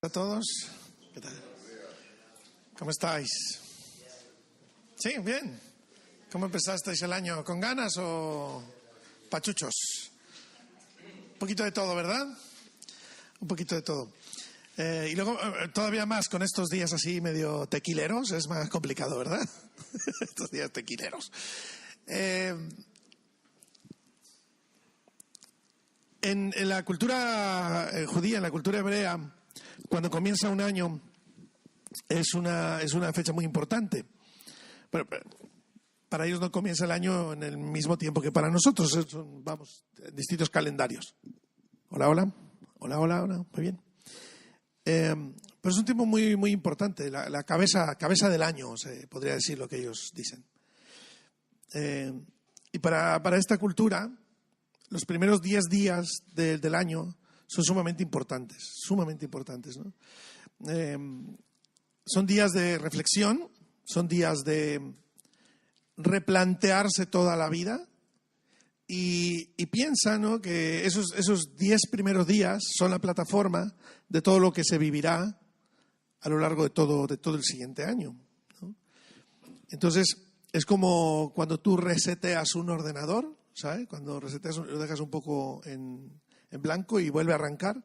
A todos, ¿qué tal? ¿Cómo estáis? Sí, bien. ¿Cómo empezasteis el año? ¿Con ganas o pachuchos? Un poquito de todo, ¿verdad? Un poquito de todo. Y luego, todavía más con estos días así medio tequileros, es más complicado, ¿verdad? Estos días tequileros. En la cultura judía, en la cultura hebrea, cuando comienza un año es una fecha muy importante. Pero para ellos no comienza el año en el mismo tiempo que para nosotros. Son, distintos calendarios. Hola. Muy bien. Pero es un tiempo muy, muy importante. La cabeza del año, se podría decir lo que ellos dicen. Y para esta cultura, los primeros 10 días del año son sumamente importantes, ¿no? Son días de reflexión, son días de replantearse toda la vida y piensa, ¿no?, que esos 10 primeros días son la plataforma de todo lo que se vivirá a lo largo de todo el siguiente año, ¿no? Entonces, es como cuando tú reseteas un ordenador, ¿sabes? Cuando reseteas, lo dejas un poco en blanco y vuelve a arrancar.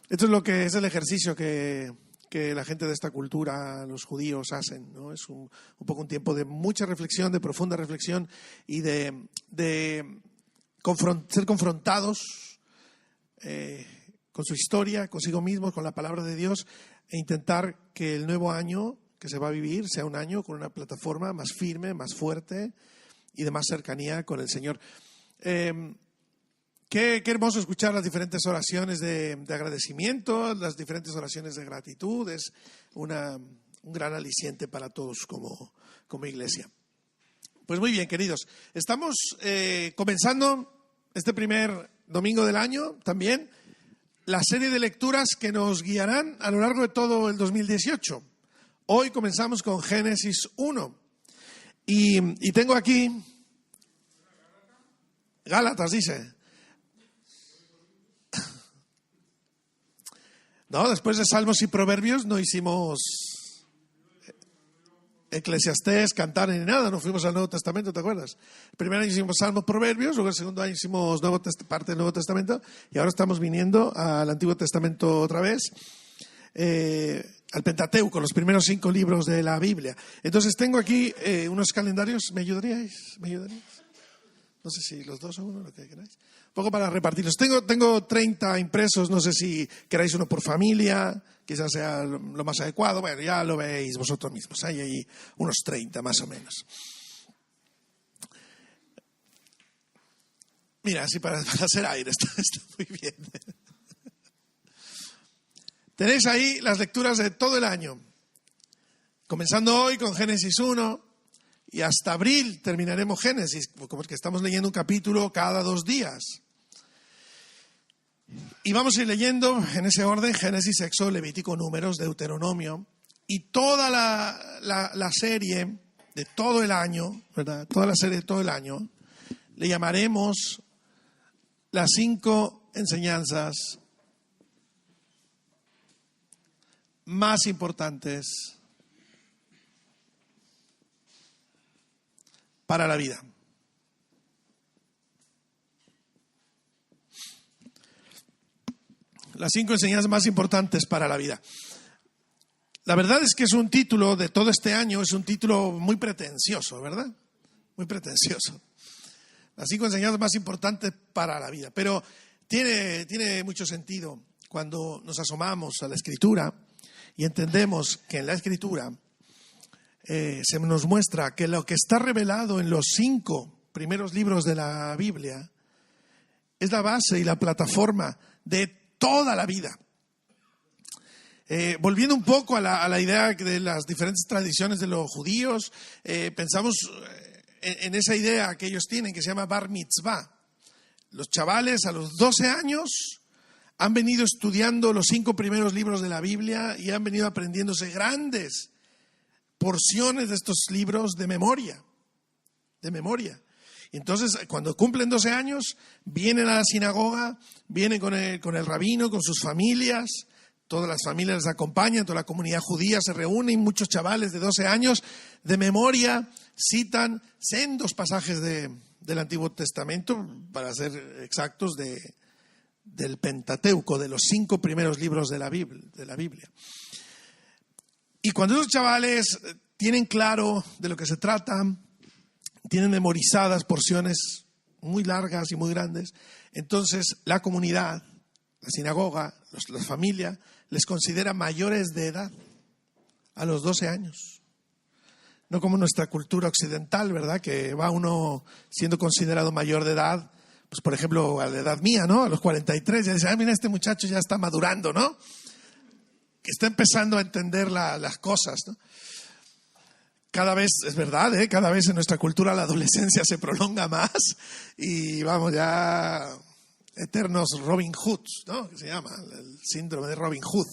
Esto es lo que es el ejercicio que la gente de esta cultura, los judíos, hacen, ¿no? Es un poco un tiempo de mucha reflexión, de profunda reflexión y de ser confrontados con su historia, consigo mismos, con la palabra de Dios, e intentar que el nuevo año que se va a vivir sea un año con una plataforma más firme, más fuerte y de más cercanía con el Señor. Qué hermoso escuchar las diferentes oraciones de agradecimiento, las diferentes oraciones de gratitud. Es un gran aliciente para todos como iglesia. Pues muy bien, queridos. Estamos comenzando este primer domingo del año también la serie de lecturas que nos guiarán a lo largo de todo el 2018. Hoy comenzamos con Génesis 1. Y tengo aquí Gálatas, dice. No, después de Salmos y Proverbios no hicimos Eclesiastés, Cantar ni nada, no fuimos al Nuevo Testamento, ¿te acuerdas? El primer año hicimos Salmos, Proverbios, luego el segundo año hicimos parte del Nuevo Testamento y ahora estamos viniendo al Antiguo Testamento otra vez, al Pentateuco, los primeros 5 libros de la Biblia. Entonces tengo aquí unos calendarios, ¿me ayudaríais? No sé si los dos o uno, lo que queráis. Un poco para repartirlos. Tengo 30 impresos, no sé si queráis uno por familia, quizás sea lo más adecuado. Bueno, ya lo veis vosotros mismos. Hay ahí unos 30 más o menos. Mira, así para hacer aire, está muy bien. Tenéis ahí las lecturas de todo el año. Comenzando hoy con Génesis 1. Y hasta abril terminaremos Génesis, como que estamos leyendo un capítulo cada 2 días. Y vamos a ir leyendo en ese orden Génesis, Éxodo, Levítico, Números, Deuteronomio. Y toda la serie de todo el año, ¿verdad? Toda la serie de todo el año, le llamaremos las 5 enseñanzas más importantes para la vida. Las 5 enseñanzas más importantes para la vida. La verdad es que es un título de todo este año, es un título muy pretencioso, ¿verdad? Muy pretencioso. Las 5 enseñanzas más importantes para la vida. Pero tiene mucho sentido cuando nos asomamos a la Escritura y entendemos que en la Escritura se nos muestra que lo que está revelado en los 5 primeros libros de la Biblia es la base y la plataforma de toda la vida. Volviendo un poco a la idea de las diferentes tradiciones de los judíos, pensamos en esa idea que ellos tienen que se llama Bar Mitzvah. Los chavales a los 12 años han venido estudiando los 5 primeros libros de la Biblia y han venido aprendiéndose grandes porciones de estos libros de memoria. Y entonces, cuando cumplen 12 años, vienen a la sinagoga, vienen con el rabino, con sus familias, todas las familias les acompañan, toda la comunidad judía se reúne y muchos chavales de 12 años de memoria citan sendos pasajes del Antiguo Testamento, para ser exactos, del Pentateuco, de los 5 primeros libros de la Biblia. Y cuando esos chavales tienen claro de lo que se trata, tienen memorizadas porciones muy largas y muy grandes, entonces la comunidad, la sinagoga, la familia, les considera mayores de edad a los 12 años. No como nuestra cultura occidental, ¿verdad? Que va uno siendo considerado mayor de edad, pues por ejemplo, a la edad mía, ¿no? A los 43, ya dice, mira, este muchacho ya está madurando, ¿no? Que está empezando a entender las cosas, ¿no? Cada vez, es verdad, cada vez en nuestra cultura la adolescencia se prolonga más y vamos ya eternos Robin Hoods, ¿no? Que se llama el síndrome de Robin Hood.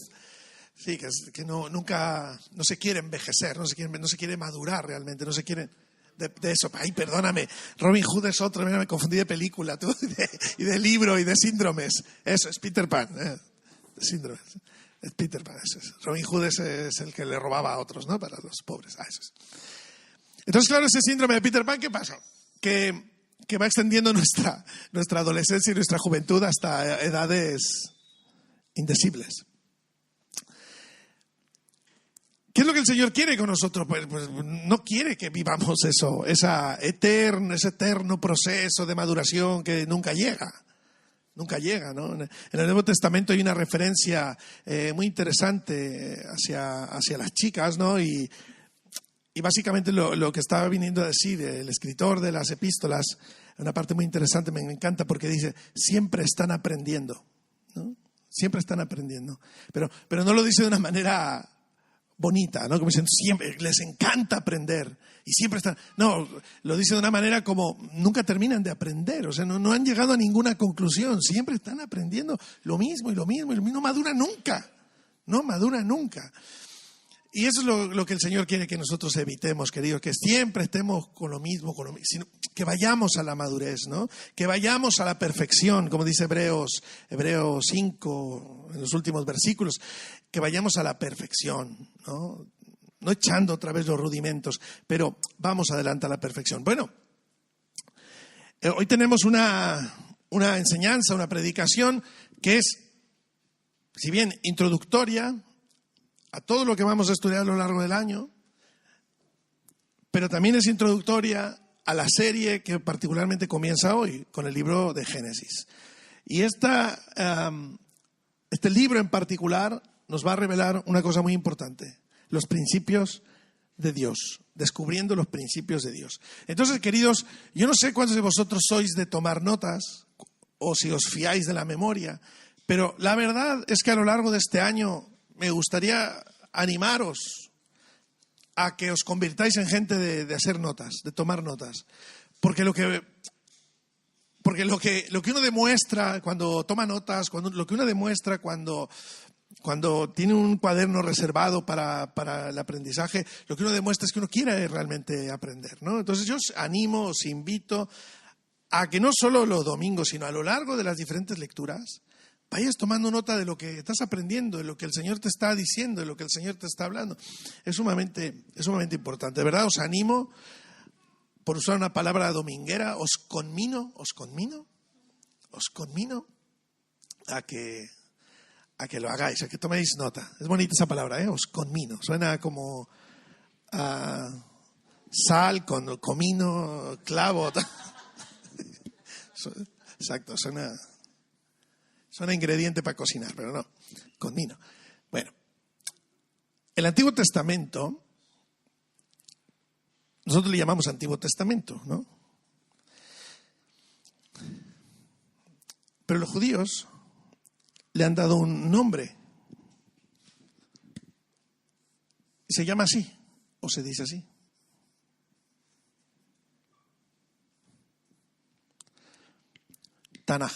Sí, que nunca no se quiere envejecer, no se quiere madurar realmente, no se quiere de eso. Ay, perdóname, Robin Hood es otro, mira, me confundí de película, tú, y de libro y de síndromes. Eso es Peter Pan, de síndromes. Es Peter Pan, eso es. Robin Hood es el que le robaba a otros, ¿no? Para los pobres. Eso es. Entonces, claro, ese síndrome de Peter Pan, ¿qué pasa? Que va extendiendo nuestra adolescencia y nuestra juventud hasta edades indecibles. ¿Qué es lo que el Señor quiere con nosotros? Pues no quiere que vivamos eso, ese eterno proceso de maduración que nunca llega. Nunca llega, ¿no? En el Nuevo Testamento hay una referencia muy interesante hacia las chicas, ¿no? Y básicamente lo que estaba viniendo a decir el escritor de las epístolas, una parte muy interesante, me encanta porque dice, siempre están aprendiendo, ¿no? Siempre están aprendiendo. Pero no lo dice de una manera bonita, ¿no? Como dicen, siempre les encanta aprender y siempre están. No, lo dice de una manera como nunca terminan de aprender, o sea, no han llegado a ninguna conclusión, siempre están aprendiendo lo mismo, no madura nunca, no madura nunca. Y eso es lo que el Señor quiere que nosotros evitemos, queridos, que siempre estemos con lo mismo, sino que vayamos a la madurez, ¿no? Que vayamos a la perfección, como dice Hebreos 5, en los últimos versículos, que vayamos a la perfección, ¿no? No echando otra vez los rudimentos, pero vamos adelante a la perfección. Bueno, hoy tenemos una enseñanza, una predicación que es, si bien introductoria a todo lo que vamos a estudiar a lo largo del año, pero también es introductoria a la serie que particularmente comienza hoy con el libro de Génesis. Y este libro en particular nos va a revelar una cosa muy importante, los principios de Dios, descubriendo los principios de Dios. Entonces, queridos, yo no sé cuántos de vosotros sois de tomar notas o si os fiáis de la memoria, pero la verdad es que a lo largo de este año me gustaría animaros a que os convirtáis en gente de hacer notas, de tomar notas. Porque lo que uno demuestra cuando toma notas, lo que uno demuestra cuando tiene un cuaderno reservado para el aprendizaje, lo que uno demuestra es que uno quiere realmente aprender, ¿no? Entonces yo os animo, os invito a que no solo los domingos, sino a lo largo de las diferentes lecturas, vayas tomando nota de lo que estás aprendiendo, de lo que el Señor te está diciendo, de lo que el Señor te está hablando. Es sumamente importante. De verdad, os animo, por usar una palabra dominguera, os conmino a que lo hagáis, a que toméis nota. Es bonita esa palabra, os conmino. Suena como sal con comino, clavo. Exacto, suena ingrediente para cocinar, pero no, conmino. Bueno, el Antiguo Testamento, nosotros le llamamos Antiguo Testamento, ¿no? Pero los judíos le han dado un nombre. Y se llama así, o se dice así. Tanaj.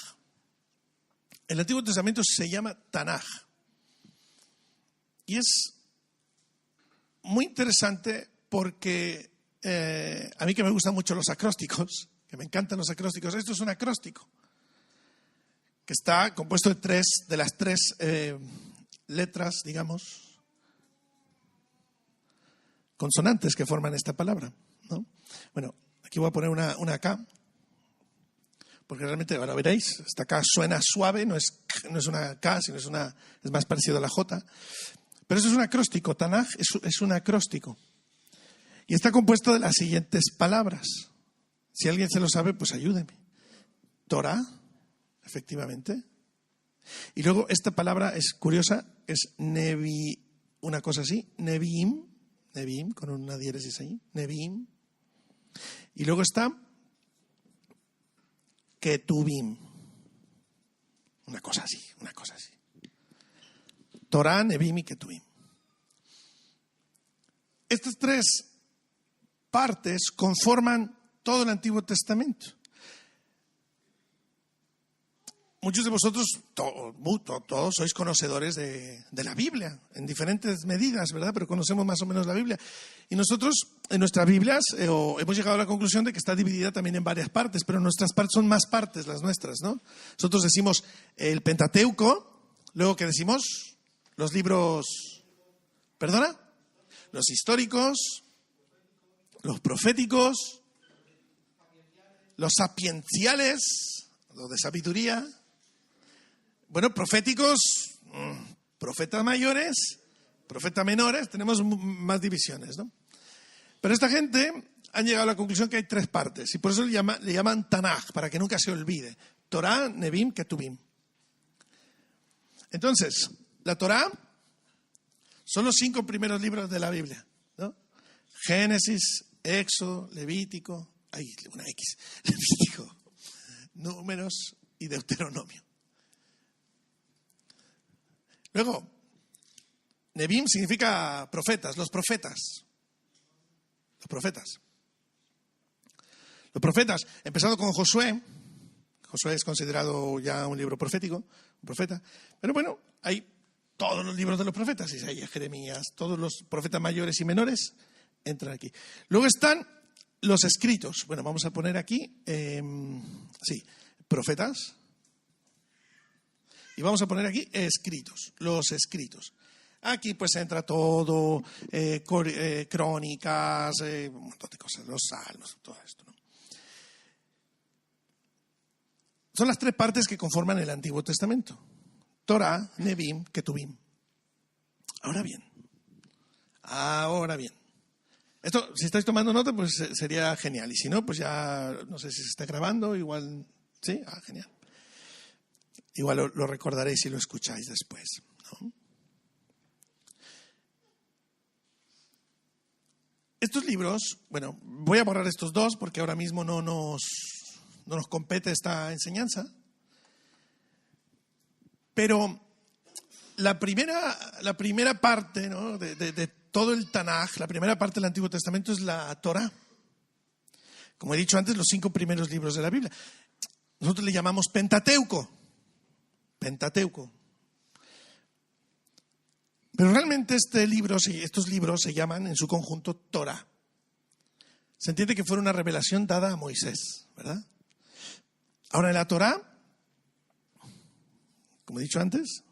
El Antiguo Testamento se llama Tanaj. Y es muy interesante porque a mí que me gustan mucho los acrósticos, que me encantan los acrósticos, esto es un acróstico que está compuesto de las tres letras, digamos, consonantes que forman esta palabra, ¿no? Bueno, aquí voy a poner una K, porque realmente, ahora veréis, esta K suena suave, no es una K, sino es más parecido a la J. Pero eso es un acróstico, Tanaj es un acróstico. Y está compuesto de las siguientes palabras. Si alguien se lo sabe, pues ayúdeme. Torah, efectivamente. Y luego esta palabra es curiosa, es Nevi, una cosa así, Neviim, con una diéresis ahí, Neviim. Y luego está Ketuvim, una cosa así. Torah, Neviim y Ketuvim. Estas tres partes conforman todo el Antiguo Testamento. Muchos de vosotros, todos sois conocedores de la Biblia, en diferentes medidas, ¿verdad? Pero conocemos más o menos la Biblia. Y nosotros, en nuestras Biblias, hemos llegado a la conclusión de que está dividida también en varias partes, pero nuestras partes son más partes, las nuestras, ¿no? Nosotros decimos el Pentateuco, luego que decimos los libros, ¿perdona? Los históricos, los proféticos, los sapienciales, los de sabiduría. Bueno, proféticos, profetas mayores, profetas menores, tenemos más divisiones, ¿no? Pero esta gente han llegado a la conclusión que hay tres partes, y por eso le llaman Tanaj, para que nunca se olvide. Torah, Neviim, Ketuvim. Entonces, la Torah son los 5 primeros libros de la Biblia, ¿no? Génesis, Éxodo, Levítico, Levítico, Números y Deuteronomio. Luego, Neviim significa profetas, los profetas. Los profetas, empezando con Josué. Josué es considerado ya un libro profético, un profeta. Pero bueno, hay todos los libros de los profetas, Isaías, Jeremías, todos los profetas mayores y menores entran aquí. Luego están los escritos. Bueno, vamos a poner aquí, profetas. Y vamos a poner aquí escritos, los escritos. Aquí pues entra todo, crónicas, un montón de cosas, los salmos, todo esto, ¿no? Son las tres partes que conforman el Antiguo Testamento. Torah, Neviim, Ketuvim. Ahora bien. Esto, si estáis tomando nota, pues sería genial. Y si no, pues ya, no sé si se está grabando, igual, ¿sí? Genial. Igual lo recordaréis si lo escucháis después, ¿no? Estos libros, bueno, voy a borrar estos dos porque ahora mismo no nos compete esta enseñanza. Pero la primera parte, ¿no?, de todo el Tanaj, la primera parte del Antiguo Testamento es la Torah. Como he dicho antes, los 5 primeros libros de la Biblia. Nosotros le llamamos Pentateuco. Pero realmente estos libros se llaman en su conjunto Torah. Se entiende que fue una revelación dada a Moisés, ¿verdad? Ahora, en la Torah, como he dicho antes,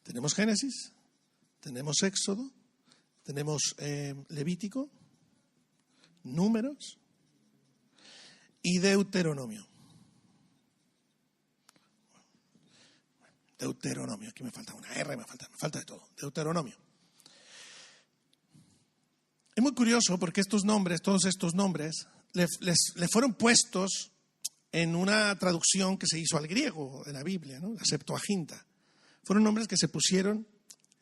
tenemos Génesis, tenemos Éxodo, tenemos Levítico, Números y Deuteronomio. Deuteronomio, aquí me falta una R, me falta de todo. Deuteronomio. Es muy curioso porque todos estos nombres, le fueron puestos en una traducción que se hizo al griego de la Biblia, ¿no? La Septuaginta. Fueron nombres que se pusieron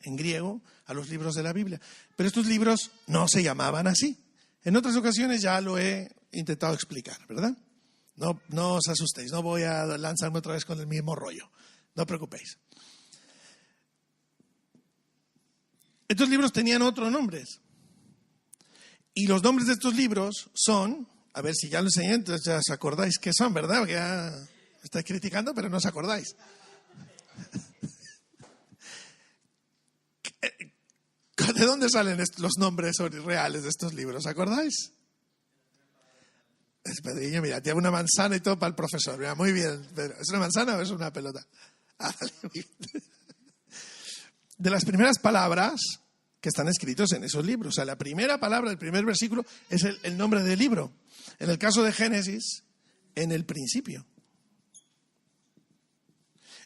en griego a los libros de la Biblia. Pero estos libros no se llamaban así. En otras ocasiones ya lo he intentado explicar, ¿verdad? No os asustéis, no voy a lanzarme otra vez con el mismo rollo. No os preocupéis. Estos libros tenían otros nombres. Y los nombres de estos libros son, a ver si ya lo enseñé, entonces ya os acordáis qué son, ¿verdad? Porque ya me estáis criticando, pero no os acordáis. ¿De dónde salen los nombres reales de estos libros? ¿Os acordáis? Es Pedriño, mira, tiene una manzana y todo para el profesor. Mira, muy bien, Pedro. ¿Es una manzana o es una pelota? Vale, muy bien. de las primeras palabras que están escritos en esos libros. O sea, la primera palabra del primer versículo es el nombre del libro. En el caso de Génesis, en el principio.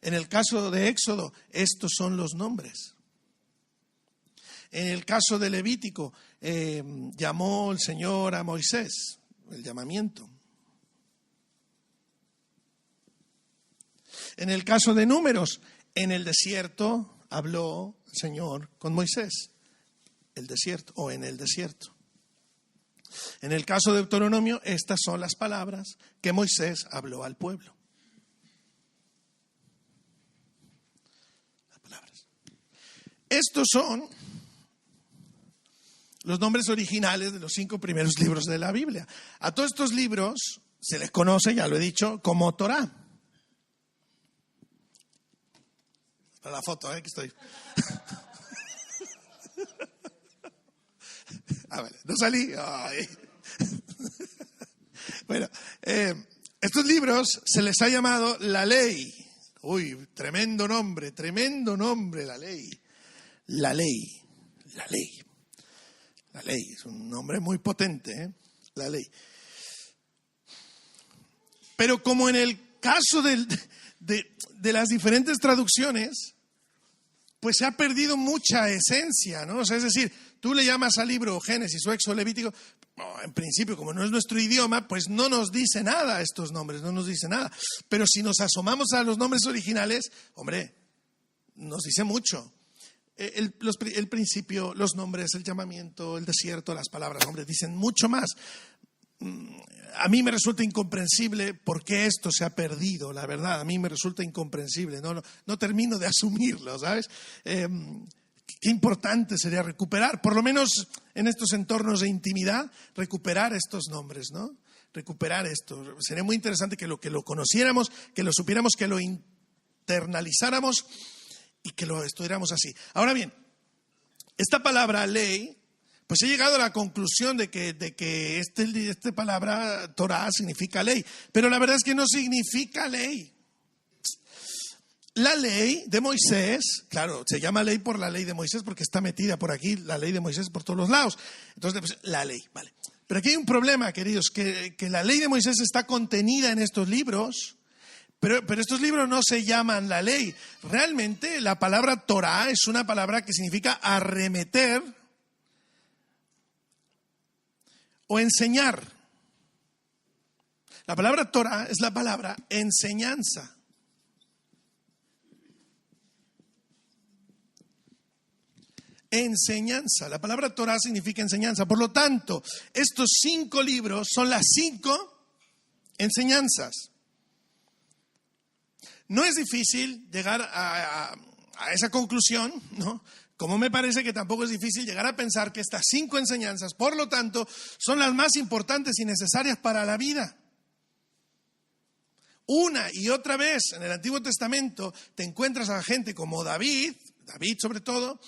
En el caso de Éxodo, estos son los nombres. En el caso de Levítico, llamó el Señor a Moisés, el llamamiento. En el caso de Números, en el desierto habló el Señor con Moisés, el desierto o en el desierto. En el caso de Deuteronomio, estas son las palabras que Moisés habló al pueblo. Las palabras. Estos son los nombres originales de los 5 primeros libros de la Biblia. A todos estos libros se les conoce, ya lo he dicho, como Torá. Para la foto, que estoy. Vale, no salí. Ay. Bueno, estos libros se les ha llamado la ley. Uy, tremendo nombre, la ley. La ley, la ley. La ley, es un nombre muy potente, la ley. Pero como en el caso de las diferentes traducciones, pues se ha perdido mucha esencia, ¿no? O sea, es decir, tú le llamas al libro Génesis o Éxodo, Levítico, en principio, como no es nuestro idioma, pues no nos dice nada estos nombres, no nos dice nada. Pero si nos asomamos a los nombres originales, hombre, nos dice mucho. El principio, los nombres, el llamamiento, el desierto, las palabras, hombre, dicen mucho más. A mí me resulta incomprensible por qué esto se ha perdido, la verdad. A mí me resulta incomprensible. No termino de asumirlo, ¿sabes? Qué importante sería recuperar, por lo menos en estos entornos de intimidad, recuperar estos nombres, ¿no? Recuperar esto. Sería muy interesante que lo conociéramos, que lo supiéramos, que lo internalizáramos y que lo estudiáramos así. Ahora bien, esta palabra ley, pues he llegado a la conclusión de que esta palabra Torah significa ley, pero la verdad es que no significa ley. La ley de Moisés, claro, se llama ley por la ley de Moisés porque está metida por aquí la ley de Moisés por todos los lados. Entonces, pues, la ley, vale. Pero aquí hay un problema, queridos, que la ley de Moisés está contenida en estos libros, pero estos libros no se llaman la ley. Realmente la palabra Torah es una palabra que significa arremeter o enseñar. La palabra Torah es la palabra enseñanza. Enseñanza. La palabra Torah significa enseñanza. Por lo tanto, estos 5 libros son las 5 enseñanzas. No es difícil llegar a esa conclusión, ¿no? Como me parece que tampoco es difícil llegar a pensar que estas 5 enseñanzas, por lo tanto, son las más importantes y necesarias para la vida. Una y otra vez en el Antiguo Testamento te encuentras a gente como David sobre todo,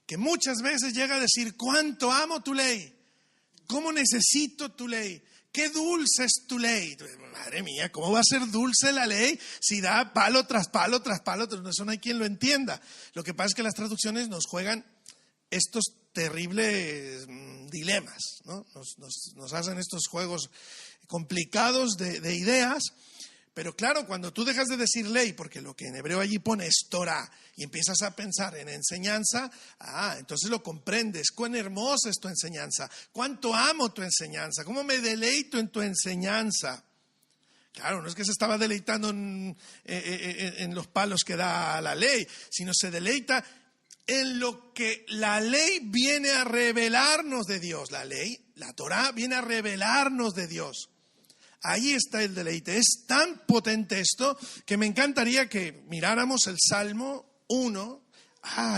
que muchas veces llega a decir: cuánto amo tu ley, cómo necesito tu ley, qué dulce es tu ley. Madre mía, ¿cómo va a ser dulce la ley si da palo tras palo tras palo? Eso no hay quien lo entienda. Lo que pasa es que las traducciones nos juegan estos terribles dilemas, ¿no? Nos hacen estos juegos complicados de ideas. Pero claro, cuando tú dejas de decir ley, porque lo que en hebreo allí pone es Torah, y empiezas a pensar en enseñanza, entonces lo comprendes. Cuán hermosa es tu enseñanza, cuánto amo tu enseñanza, cómo me deleito en tu enseñanza. Claro, no es que se estaba deleitando en los palos que da la ley, sino se deleita en lo que la ley viene a revelarnos de Dios. La ley, la Torah, viene a revelarnos de Dios. Ahí está el deleite. Es tan potente esto que me encantaría que miráramos el Salmo 1.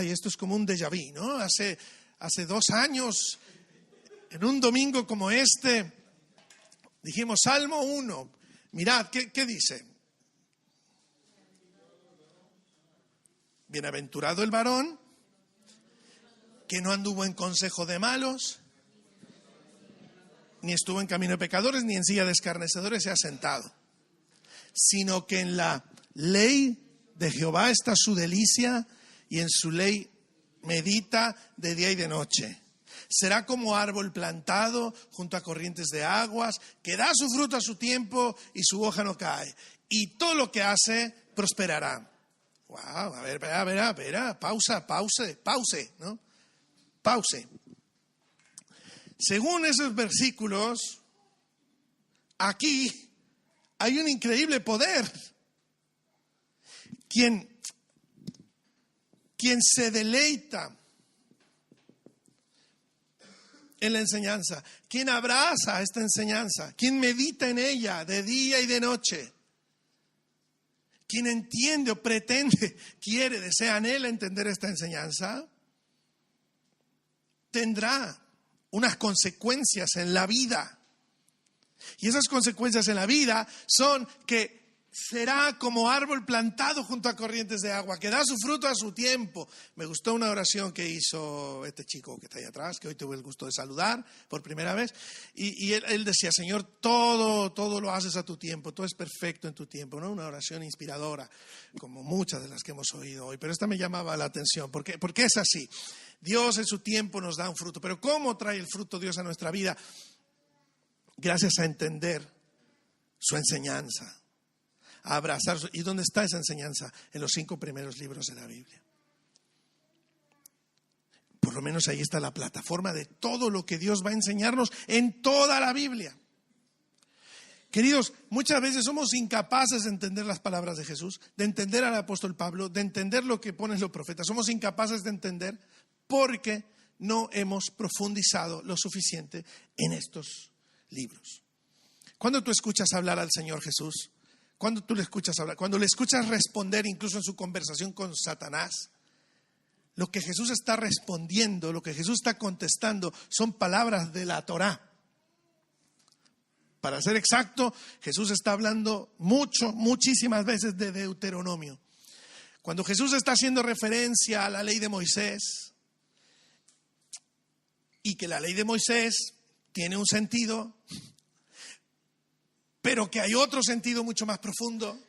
Esto es como un déjà vu, ¿no? Hace 2 años, en un domingo como este, dijimos Salmo 1. Mirad, ¿qué dice? Bienaventurado el varón que no anduvo en consejo de malos, ni estuvo en camino de pecadores, ni en silla de escarnecedores se ha sentado, sino que en la ley de Jehová está su delicia, y en su ley medita de día y de noche. Será como árbol plantado junto a corrientes de aguas, que da su fruto a su tiempo y su hoja no cae. Y todo lo que hace prosperará. Wow, a ver, pause, ¿no? Pause. Según esos versículos, aquí hay un increíble poder. Quien se deleita en la enseñanza, quien abraza esta enseñanza, quien medita en ella de día y de noche, quien entiende o pretende, quiere, desea, anhela entender esta enseñanza, tendrá unas consecuencias en la vida. Y esas consecuencias en la vida son que será como árbol plantado junto a corrientes de agua, que da su fruto a su tiempo. Me gustó una oración que hizo este chico que está ahí atrás, que hoy tuve el gusto de saludar por primera vez. Y él decía, Señor, todo lo haces a tu tiempo, todo es perfecto en tu tiempo, ¿no? Una oración inspiradora, como muchas de las que hemos oído hoy. Pero esta me llamaba la atención, porque es así. Dios en su tiempo nos da un fruto. Pero ¿cómo trae el fruto Dios a nuestra vida? Gracias a entender su enseñanza, a abrazar. ¿Y dónde está esa enseñanza? En los 5 primeros libros de la Biblia. Por lo menos ahí está la plataforma de todo lo que Dios va a enseñarnos en toda la Biblia. Queridos, muchas veces somos incapaces de entender las palabras de Jesús, de entender al apóstol Pablo, de entender lo que ponen los profetas. Somos incapaces de entender porque no hemos profundizado lo suficiente en estos libros. Cuando tú escuchas hablar al Señor Jesús, cuando tú le escuchas hablar, cuando le escuchas responder incluso en su conversación con Satanás, lo que Jesús está respondiendo, lo que Jesús está contestando son palabras de la Torá. Para ser exacto, Jesús está hablando muchísimas veces de Deuteronomio. Cuando Jesús está haciendo referencia a la ley de Moisés, y que la ley de Moisés tiene un sentido, pero que hay otro sentido mucho más profundo,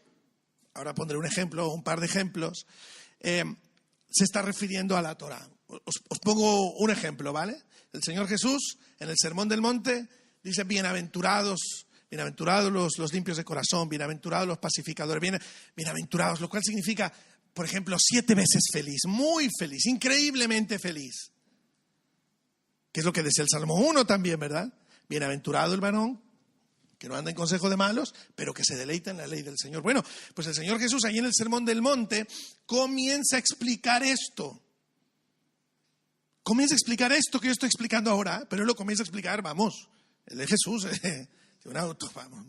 ahora pondré un ejemplo o un par de ejemplos, se está refiriendo a la Torá. Os pongo un ejemplo, ¿vale? El Señor Jesús, en el Sermón del Monte, dice, bienaventurados los limpios de corazón, bienaventurados los pacificadores, bienaventurados, lo cual significa, por ejemplo, 7 veces feliz, muy feliz, increíblemente feliz. Que es lo que decía el Salmo 1 también, ¿verdad? Bienaventurado el varón que no anda en consejo de malos, pero que se deleita en la ley del Señor. Bueno, pues el Señor Jesús ahí en el Sermón del Monte comienza a explicar esto. Comienza a explicar esto que yo estoy explicando ahora, pero él lo comienza a explicar, vamos, él es Jesús, de un auto, vamos.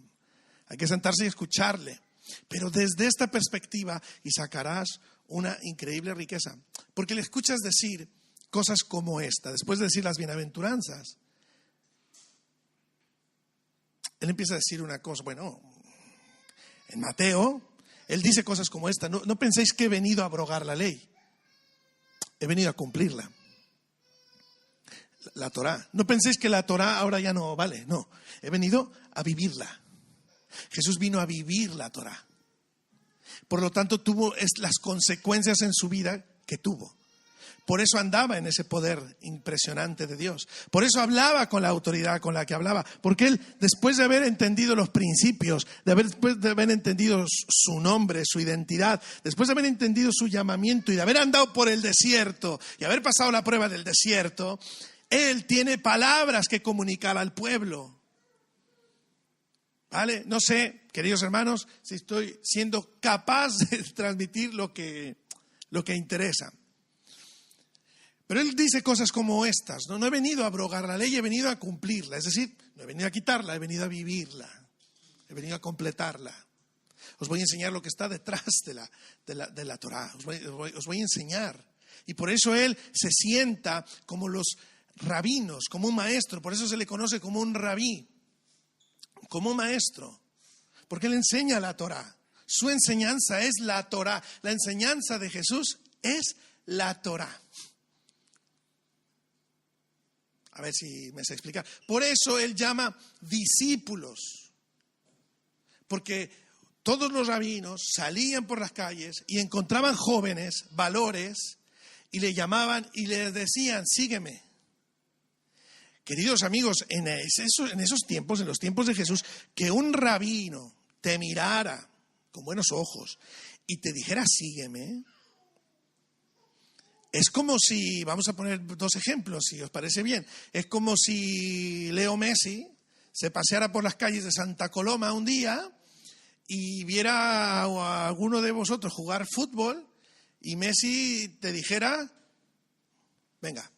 Hay que sentarse y escucharle. Pero desde esta perspectiva y sacarás una increíble riqueza. Porque le escuchas decir cosas como esta, después de decir las bienaventuranzas. Él empieza a decir una cosa, bueno, en Mateo, él dice cosas como esta, no penséis que he venido a abrogar la ley, he venido a cumplirla. La Torá, no penséis que la Torá ahora ya no vale, no, he venido a vivirla. Jesús vino a vivir la Torá. Por lo tanto, tuvo las consecuencias en su vida que tuvo. Por eso andaba en ese poder impresionante de Dios. Por eso hablaba con la autoridad con la que hablaba. Porque él, después de haber entendido los principios, después de haber entendido su nombre, su identidad, después de haber entendido su llamamiento y de haber andado por el desierto y haber pasado la prueba del desierto, él tiene palabras que comunicar al pueblo. ¿Vale? No sé, queridos hermanos, si estoy siendo capaz de transmitir lo que interesa. Pero él dice cosas como estas, no he venido a abrogar la ley, he venido a cumplirla. Es decir, no he venido a quitarla, he venido a vivirla, he venido a completarla. Os voy a enseñar lo que está detrás de la Torá, os voy a enseñar. Y por eso él se sienta como los rabinos, como un maestro, por eso se le conoce como un rabí, como un maestro, porque él enseña la Torá. Su enseñanza es la Torá, la enseñanza de Jesús es la Torá. A ver si me sé explicar. Por eso él llama discípulos. Porque todos los rabinos salían por las calles y encontraban jóvenes, valores, y le llamaban y le decían, sígueme. Queridos amigos, en esos tiempos, en los tiempos de Jesús, que un rabino te mirara con buenos ojos y te dijera, sígueme, es como si, vamos a poner 2 ejemplos, si os parece bien, es como si Leo Messi se paseara por las calles de Santa Coloma un día y viera a alguno de vosotros jugar fútbol y Messi te dijera, venga,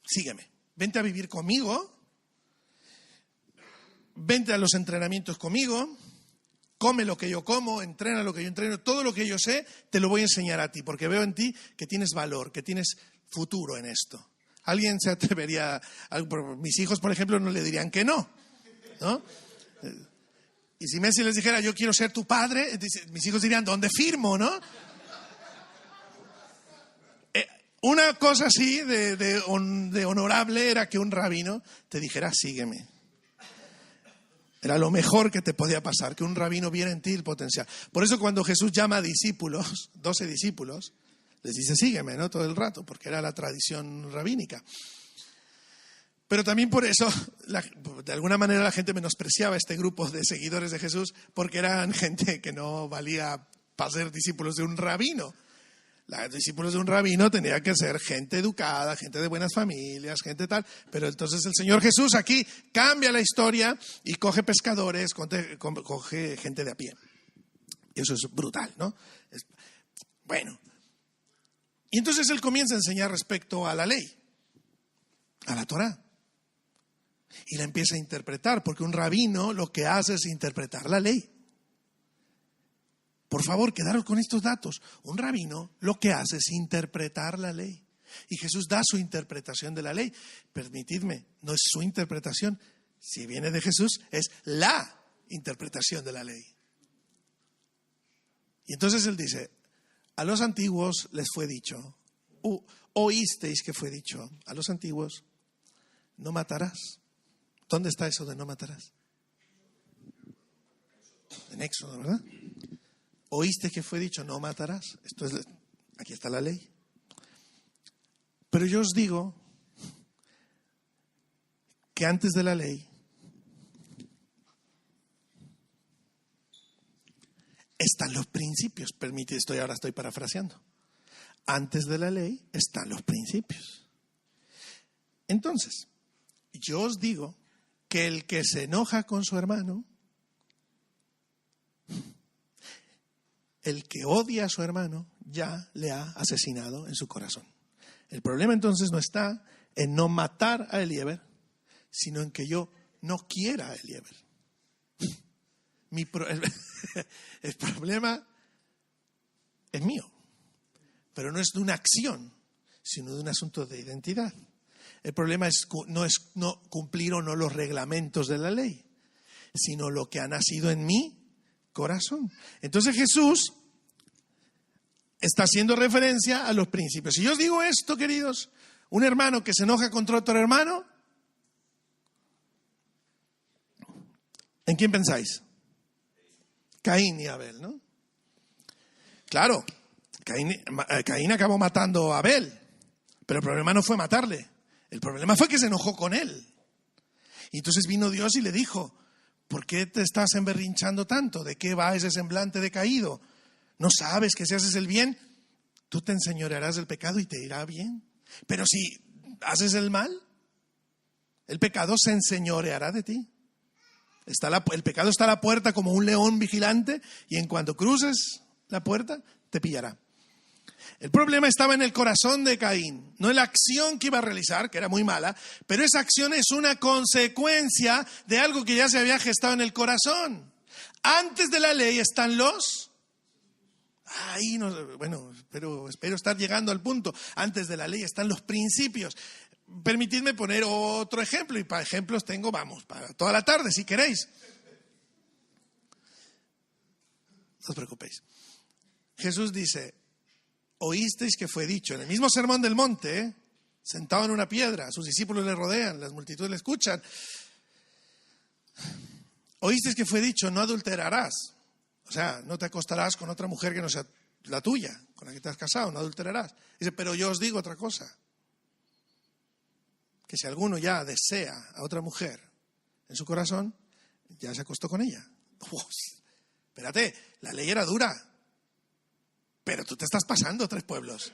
sígueme, vente a vivir conmigo, vente a los entrenamientos conmigo, come lo que yo como, entrena lo que yo entreno, todo lo que yo sé te lo voy a enseñar a ti, porque veo en ti que tienes valor, que tienes futuro en esto. ¿Alguien se atrevería? Mis hijos, por ejemplo, no le dirían que no, ¿no? Y si Messi les dijera, yo quiero ser tu padre, mis hijos dirían, ¿dónde firmo, no? Una cosa así de honorable era que un rabino te dijera, sígueme. Era lo mejor que te podía pasar, que un rabino viera en ti el potencial. Por eso cuando Jesús llama a discípulos, 12 discípulos, les dice, sígueme, ¿no? Todo el rato, porque era la tradición rabínica. Pero también por eso, de alguna manera la gente menospreciaba este grupo de seguidores de Jesús, porque eran gente que no valía para ser discípulos de un rabino. Los discípulos de un rabino tenían que ser gente educada, gente de buenas familias, gente tal. Pero entonces el Señor Jesús aquí cambia la historia y coge pescadores, coge gente de a pie. Y eso es brutal, ¿no? Bueno. Y entonces él comienza a enseñar respecto a la ley, a la Torá. Y la empieza a interpretar, porque un rabino lo que hace es interpretar la ley. Por favor, quedaros con estos datos. Un rabino lo que hace es interpretar la ley. Y Jesús da su interpretación de la ley. Permitidme, no es su interpretación. Si viene de Jesús, es la interpretación de la ley. Y entonces él dice, a los antiguos les fue dicho, oísteis que fue dicho, a los antiguos, no matarás. ¿Dónde está eso de no matarás? En Éxodo, ¿verdad? Oíste que fue dicho, no matarás. Aquí está la ley. Pero yo os digo que antes de la ley están los principios. Permite, ahora estoy parafraseando. Antes de la ley están los principios. Entonces, yo os digo que el que se enoja con su hermano, el que odia a su hermano, ya le ha asesinado en su corazón. El problema entonces no está en no matar a Elieber, sino en que yo no quiera a Elieber. El problema es mío, pero no es de una acción, sino de un asunto de identidad. El problema no es no cumplir o no los reglamentos de la ley, sino lo que ha nacido en mi corazón. Entonces Jesús está haciendo referencia a los principios. Si yo os digo esto, queridos, un hermano que se enoja contra otro hermano, ¿en quién pensáis? Caín y Abel, ¿no? Claro, Caín acabó matando a Abel, pero el problema no fue matarle. El problema fue que se enojó con él. Y entonces vino Dios y le dijo, ¿por qué te estás emberrinchando tanto? ¿De qué va ese semblante decaído? ¿No sabes que si haces el bien, tú te enseñorearás del pecado y te irá bien? Pero si haces el mal, el pecado se enseñoreará de ti. El pecado está a la puerta como un león vigilante y en cuanto cruces la puerta, te pillará. El problema estaba en el corazón de Caín, no en la acción que iba a realizar, que era muy mala, pero esa acción es una consecuencia de algo que ya se había gestado en el corazón. Antes de la ley están los... espero estar llegando al punto. Antes de la ley están los principios. Permitidme poner otro ejemplo, y para ejemplos tengo, para toda la tarde, si queréis. No os preocupéis. Jesús dice, oísteis que fue dicho, en el mismo sermón del monte, sentado en una piedra, sus discípulos le rodean, las multitudes le escuchan. Oísteis que fue dicho, no adulterarás. O sea, no te acostarás con otra mujer que no sea la tuya, con la que te has casado, no adulterarás. Dice, pero yo os digo otra cosa, que si alguno ya desea a otra mujer en su corazón, ya se acostó con ella. Espérate, la ley era dura, pero tú te estás pasando 3 pueblos.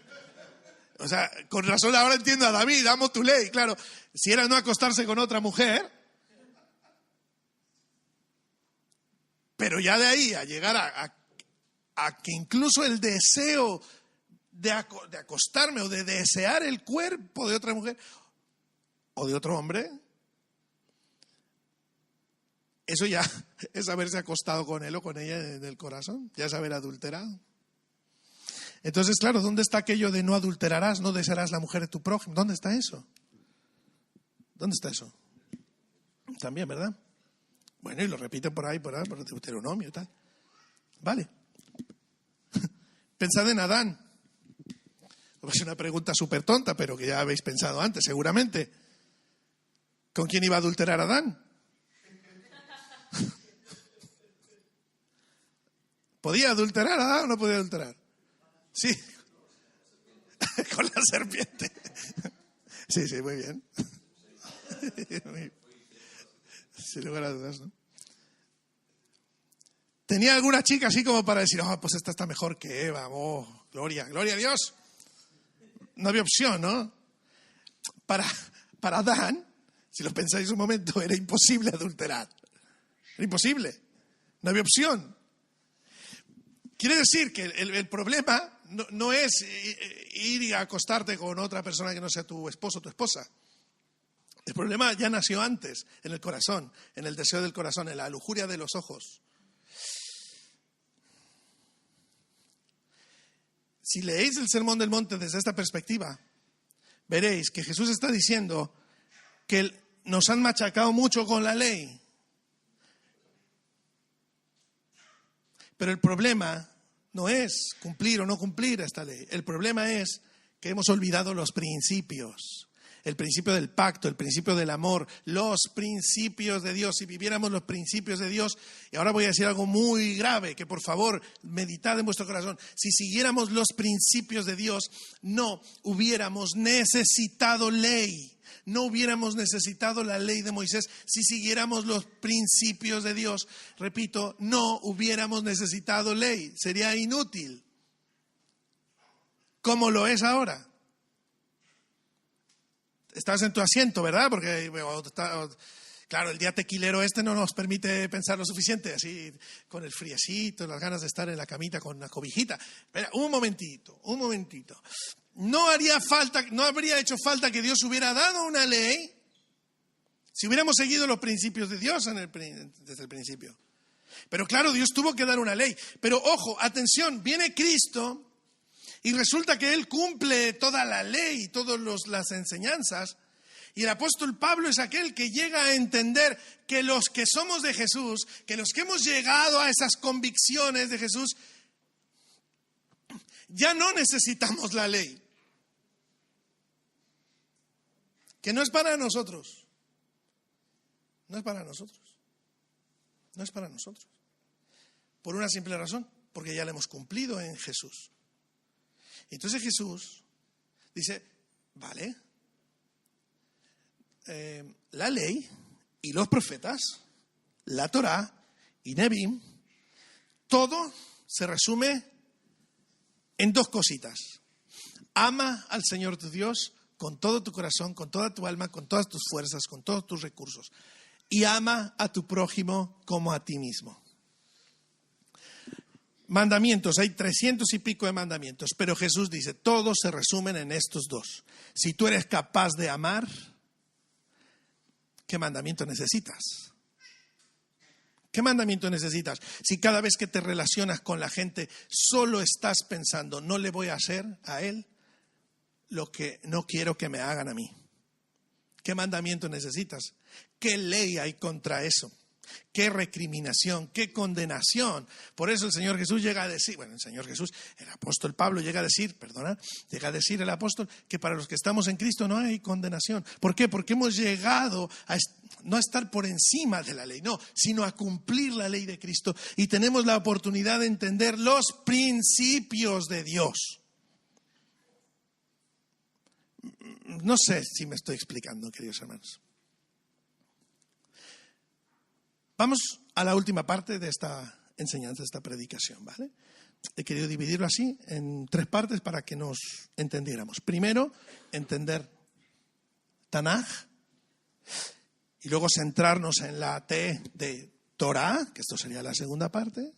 O sea, con razón ahora entiendo a David, amo tu ley, claro. Si era no acostarse con otra mujer, pero ya de ahí a llegar a que incluso el deseo de acostarme o de desear el cuerpo de otra mujer o de otro hombre, eso ya es haberse acostado con él o con ella en el corazón, ya es haber adulterado. Entonces, claro, ¿dónde está aquello de no adulterarás, no desearás la mujer de tu prójimo? ¿Dónde está eso? ¿Dónde está eso? También, ¿verdad? Bueno, y lo repiten por ahí, por Deuteronomio y tal. Vale. Pensad en Adán. Es una pregunta súper tonta, pero que ya habéis pensado antes, seguramente. ¿Con quién iba a adulterar Adán? ¿Podía adulterar Adán o no podía adulterar? Sí. Con la serpiente. Sí, muy bien. Sin lugar a dudas, ¿no? Tenía alguna chica así como para decir, pues esta está mejor que Eva, gloria a Dios. No había opción, ¿no? Para Adán, si lo pensáis un momento, era imposible adulterar. Era imposible. No había opción. Quiere decir que el problema no es ir y acostarte con otra persona que no sea tu esposo o tu esposa. El problema ya nació antes, en el corazón, en el deseo del corazón, en la lujuria de los ojos. Si leéis el Sermón del Monte desde esta perspectiva, veréis que Jesús está diciendo que nos han machacado mucho con la ley. Pero el problema no es cumplir o no cumplir esta ley. El problema es que hemos olvidado los principios. El principio del pacto, el principio del amor, los principios de Dios. Si viviéramos los principios de Dios, y ahora voy a decir algo muy grave, que por favor meditad en vuestro corazón. Si siguiéramos los principios de Dios, no hubiéramos necesitado ley. No hubiéramos necesitado la ley de Moisés si siguiéramos los principios de Dios. Repito, no hubiéramos necesitado ley. Sería inútil. Como lo es ahora. Estás en tu asiento, ¿verdad? Porque, claro, el día tequilero no nos permite pensar lo suficiente, así con el friecito, las ganas de estar en la camita con una cobijita. Espera, un momentito. No habría hecho falta que Dios hubiera dado una ley si hubiéramos seguido los principios de Dios desde el principio. Pero claro, Dios tuvo que dar una ley. Pero ojo, atención, viene Cristo y resulta que Él cumple toda la ley y todas las enseñanzas. Y el apóstol Pablo es aquel que llega a entender que los que somos de Jesús, que los que hemos llegado a esas convicciones de Jesús, ya no necesitamos la ley. Que no es para nosotros. No es para nosotros. No es para nosotros. Por una simple razón, porque ya la hemos cumplido en Jesús. Entonces Jesús dice, vale, la ley y los profetas, la Torá y Nebim, todo se resume en 2 cositas. Ama al Señor tu Dios con todo tu corazón, con toda tu alma, con todas tus fuerzas, con todos tus recursos. Y ama a tu prójimo como a ti mismo. Mandamientos, hay 300 y pico de mandamientos, pero Jesús dice, todos se resumen en estos 2. Si tú eres capaz de amar, ¿qué mandamiento necesitas? ¿Qué mandamiento necesitas? Si cada vez que te relacionas con la gente solo estás pensando, no le voy a hacer a él lo que no quiero que me hagan a mí. ¿Qué mandamiento necesitas? ¿Qué ley hay contra eso? qué recriminación, qué condenación. Por eso el Señor Jesús llega a decir, el apóstol Pablo llega a decir el apóstol que para los que estamos en Cristo no hay condenación. ¿Por qué? Porque hemos llegado no a estar por encima de la ley, no, sino a cumplir la ley de Cristo y tenemos la oportunidad de entender los principios de Dios. No sé si me estoy explicando, queridos hermanos. Vamos a la última parte de esta enseñanza, de esta predicación, ¿vale? He querido dividirlo así en 3 partes para que nos entendiéramos. Primero, entender Tanaj, y luego centrarnos en la T de Torah, que esto sería la segunda parte.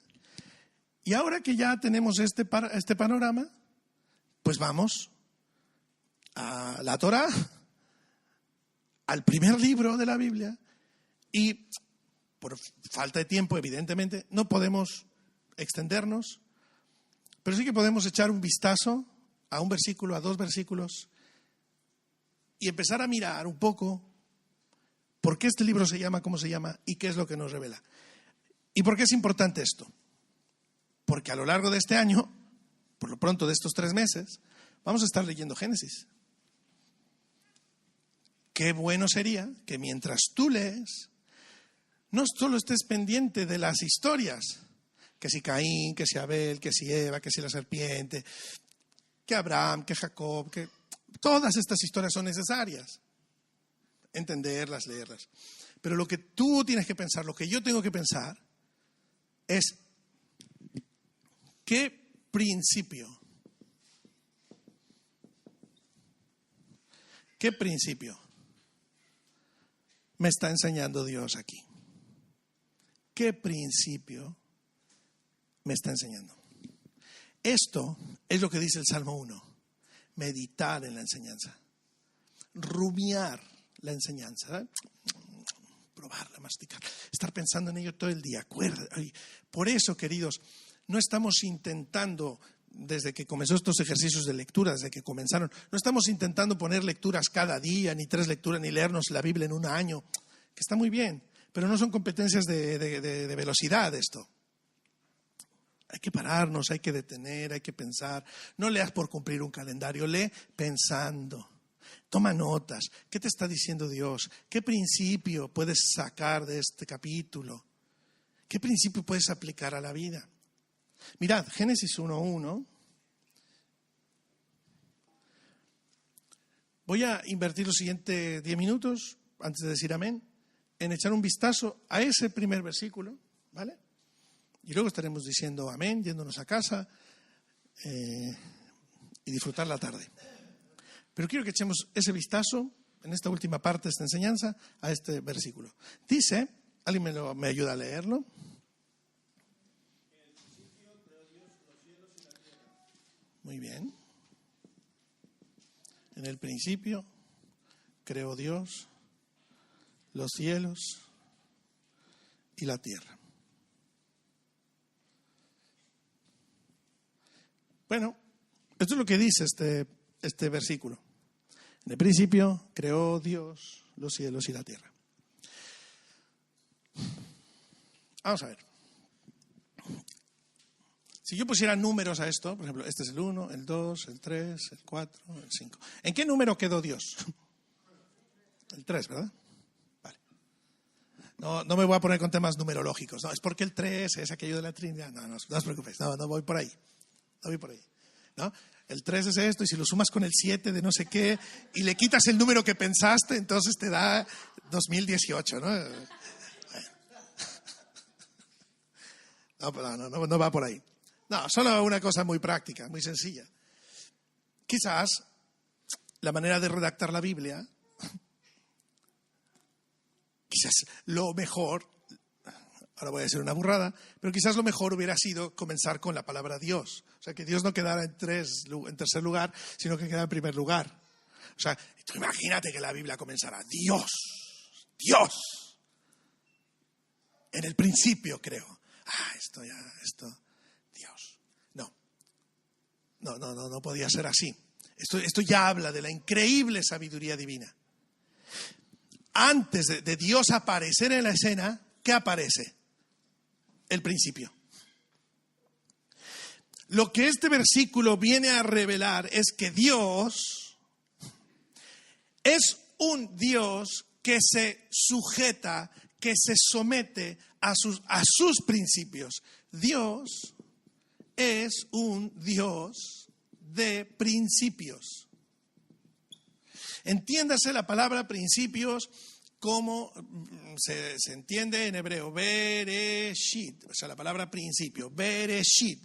Y ahora que ya tenemos este panorama, pues vamos a la Torah, al primer libro de la Biblia, y por falta de tiempo, evidentemente, no podemos extendernos, pero sí que podemos echar un vistazo a un versículo, a 2 versículos, y empezar a mirar un poco por qué este libro se llama como se llama y qué es lo que nos revela. ¿Y por qué es importante esto? Porque a lo largo de este año, por lo pronto de estos 3 meses, vamos a estar leyendo Génesis. Qué bueno sería que mientras tú lees, no solo estés pendiente de las historias, que si Caín, que si Abel, que si Eva, que si la serpiente, que Abraham, que Jacob, que todas estas historias son necesarias. Entenderlas, leerlas. Pero lo que tú tienes que pensar, lo que yo tengo que pensar, es qué principio me está enseñando Dios aquí. ¿Qué principio me está enseñando? Esto es lo que dice el Salmo 1. Meditar en la enseñanza. Rumiar la enseñanza. Probarla, masticar. Estar pensando en ello todo el día. Por eso, queridos, no estamos intentando, desde que comenzó estos ejercicios de lectura, desde que comenzaron, no estamos intentando poner lecturas cada día, ni 3 lecturas, ni leernos la Biblia en un año, que está muy bien. Pero no son competencias de velocidad esto. Hay que pararnos, hay que detener, hay que pensar. No leas por cumplir un calendario, lee pensando. Toma notas. ¿Qué te está diciendo Dios? ¿Qué principio puedes sacar de este capítulo? ¿Qué principio puedes aplicar a la vida? Mirad, Génesis 1:1. Voy a invertir los siguientes 10 minutos, antes de decir amén, en echar un vistazo a ese primer versículo, ¿vale? Y luego estaremos diciendo amén, yéndonos a casa y disfrutar la tarde. Pero quiero que echemos ese vistazo en esta última parte de esta enseñanza a este versículo. Dice, ¿alguien me ayuda a leerlo? Muy bien. En el principio creó Dios los cielos y la tierra. Bueno, esto es lo que dice este versículo. En el principio creó Dios los cielos y la tierra. Vamos a ver. Si yo pusiera números a esto, por ejemplo, este es el 1, el 2, el 3, el 4, el 5. ¿En qué número quedó Dios? El 3, ¿verdad? Vale. No me voy a poner con temas numerológicos. No, es porque el 3 es aquello de la Trinidad. No os preocupéis. No voy por ahí. No voy por ahí. ¿No? El 3 es esto, y si lo sumas con el 7 de no sé qué, y le quitas el número que pensaste, entonces te da 2018, ¿no? No va por ahí. No, solo una cosa muy práctica, muy sencilla. Quizás la manera de redactar la Biblia, quizás lo mejor, ahora voy a decir una burrada, pero quizás lo mejor hubiera sido comenzar con la palabra Dios. O sea, que Dios no quedara en tercer lugar, sino que quedara en primer lugar. O sea, tú imagínate que la Biblia comenzara Dios. En el principio, creo. Dios. No podía ser así. Esto ya habla de la increíble sabiduría divina. Antes de Dios aparecer en la escena, ¿qué aparece? El principio. Lo que este versículo viene a revelar es que Dios es un Dios que se sujeta, que se somete a sus principios. Dios es un Dios de principios. Entiéndase la palabra principios como se entiende en hebreo, bereshit, o sea, la palabra principio, bereshit,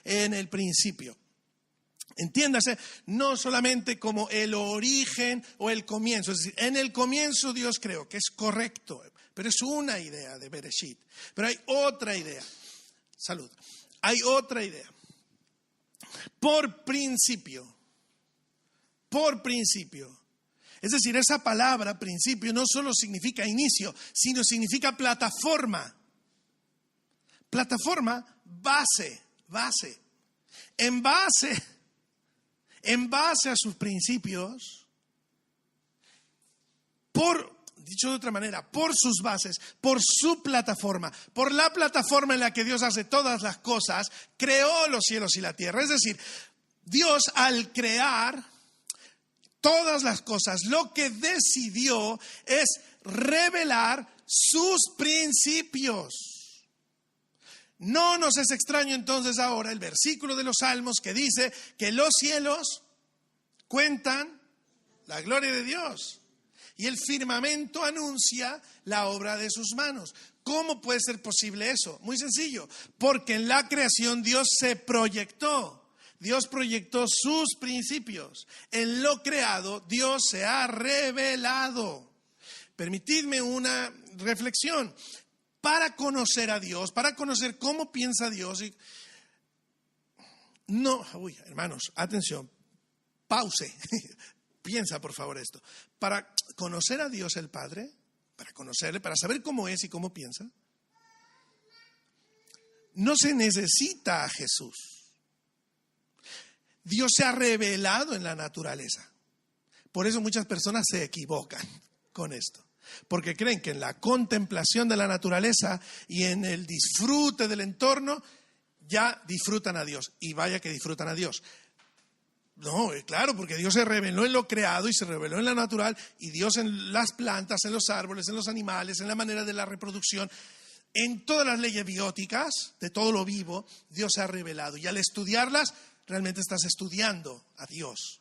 en el principio. Entiéndase, no solamente como el origen o el comienzo, es decir, en el comienzo Dios creó, que es correcto, pero es una idea de bereshit. Pero hay otra idea, hay otra idea. Por principio. Es decir, esa palabra principio no solo significa inicio, sino significa plataforma. Plataforma, base. En base a sus principios, dicho de otra manera, por sus bases, por su plataforma, por la plataforma en la que Dios hace todas las cosas, creó los cielos y la tierra. Es decir, Dios al crear todas las cosas, lo que decidió es revelar sus principios. No nos es extraño entonces ahora el versículo de los Salmos que dice que los cielos cuentan la gloria de Dios y el firmamento anuncia la obra de sus manos. ¿Cómo puede ser posible eso? Muy sencillo, porque en la creación Dios se proyectó. Dios proyectó sus principios. En lo creado, Dios se ha revelado. Permitidme una reflexión. Para conocer a Dios, para conocer cómo piensa Dios. Hermanos, atención, pause. Piensa, por favor, esto. Para conocer a Dios el Padre, para conocerle, para saber cómo es y cómo piensa, no se necesita a Jesús. Dios se ha revelado en la naturaleza. Por eso muchas personas se equivocan con esto. Porque creen que en la contemplación de la naturaleza y en el disfrute del entorno ya disfrutan a Dios. Y vaya que disfrutan a Dios. No, claro, porque Dios se reveló en lo creado y se reveló en lo natural. Y Dios en las plantas, en los árboles, en los animales, en la manera de la reproducción. En todas las leyes bióticas, de todo lo vivo, Dios se ha revelado. Y al estudiarlas, realmente estás estudiando a Dios.